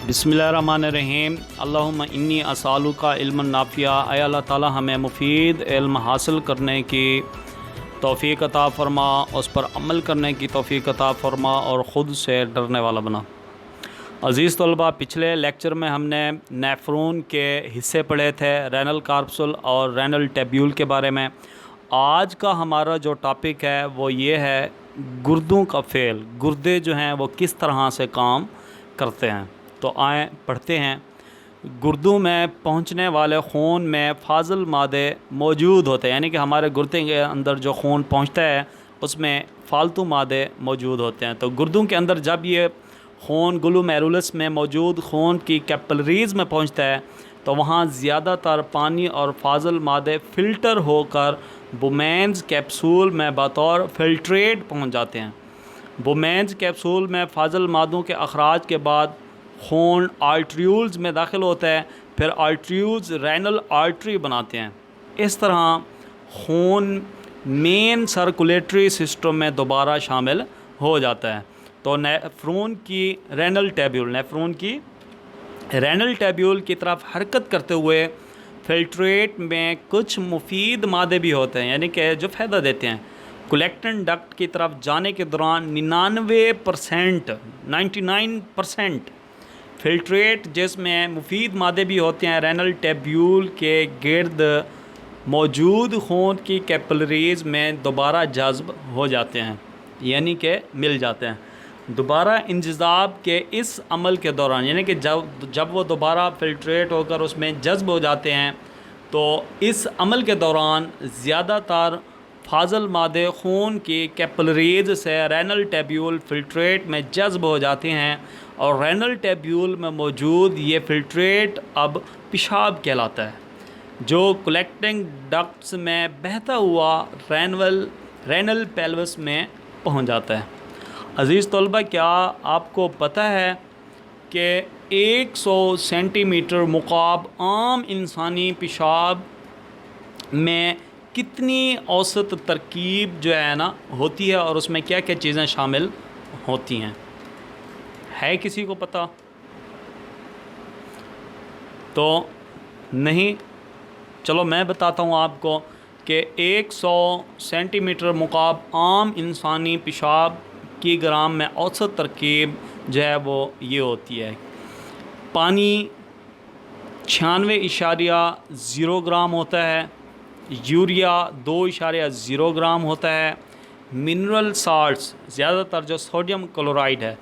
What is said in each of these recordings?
बिस्मिल्लाहिर्रहमानिर्रहीम। अल्लाहुम्मा इन्नी अस्अलुका इल्मन नाफिया। ऐ अल्लाह ताला हमें मुफीद इल्म हासिल करने की तौफ़ीक़ अता फ़रमा, उस पर अमल करने की तौफ़ीक़ अता फ़रमा और ख़ुद से डरने वाला बना। अज़ीज़ तलबा, पिछले लेक्चर में हमने नेफ्रॉन के हिस्से पढ़े थे, रेनल कार्पसूल और रेनल ट्यूब्यूल के बारे में। आज का हमारा जो टॉपिक है वो ये है गुर्दों का फ़ेल। गुर्दे जो हैं वो किस तरह से काम करते हैं। तो आएँ पढ़ते हैं। गुर्दों में पहुंचने वाले खून में फाजिल मादे मौजूद होते हैं, यानी कि हमारे गुर्दे के अंदर जो खून पहुंचता है उसमें फालतू मादे मौजूद होते हैं। तो गुर्दों के अंदर जब ये खून ग्लोमेरुलस में मौजूद खून की कैपिलरीज़ में पहुंचता है तो वहाँ ज़्यादातर पानी और फाजिल मादे फ़िल्टर होकर बुमेन्स कैप्सूल में बतौर फ़िल्ट्रेट पहुँच जाते हैं। बुमेन्स कैप्सूल में फाजिल मादों के अखराज के बाद खून आर्टरीयूल्स में दाखिल होता है, फिर आर्टरीयूल्स रेनल आर्टरी बनाते हैं। इस तरह खून मेन सर्कुलेटरी सिस्टम में दोबारा शामिल हो जाता है। तो नेफ्रॉन की रेनल ट्यूब्यूल की तरफ हरकत करते हुए फ़िल्ट्रेट में कुछ मुफीद मादे भी होते हैं, यानी कि जो फ़ायदा देते हैं। कलेक्टिंग डक्ट की तरफ जाने के दौरान 99% फ़िल्ट्रेट जिसमें मुफीद मादे भी होते हैं रेनल ट्यूब्यूल के गिर्द मौजूद खून की कैपिलरीज़ में दोबारा जज़्ब हो जाते हैं, यानी कि मिल जाते हैं। दोबारा इंजज़ाब के इस अमल के दौरान, यानी कि जब वो दोबारा फ़िल्ट्रेट होकर उसमें जज़्ब हो जाते हैं तो इस अमल के दौरान ज़्यादातर फाजिल मादे खून की कैपिलरीज़ से रेनल ट्यूब्यूल फ़िल्ट्रेट में जज़्ब हो जाते हैं और रेनल ट्यूब्यूल में मौजूद ये फ़िल्ट्रेट अब पेशाब कहलाता है, जो कलेक्टिंग डक्ट्स में बहता हुआ रेनल पेल्विस में पहुंच जाता है। अज़ीज़ तलबा, क्या आपको पता है कि 100 सेंटीमीटर मुकाब आम इंसानी पेशाब में कितनी औसत तरकीब जो है ना होती है और उसमें क्या क्या चीज़ें शामिल होती हैं? है किसी को पता? तो नहीं, चलो मैं बताता हूँ आपको कि 100 सेंटीमीटर मुकाब आम इंसानी पेशाब की ग्राम में औसत तरकीब जो है वो ये होती है। पानी 96.0 ग्राम होता है, यूरिया 2.0 ग्राम होता है, मिनरल साल्ट्स ज़्यादातर जो सोडियम क्लोराइड है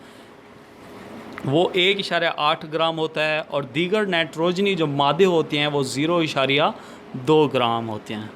वो 1.8 ग्राम होता है और दीगर नाइट्रोजनी जो मादे होते हैं वो 0.2 ग्राम होते हैं।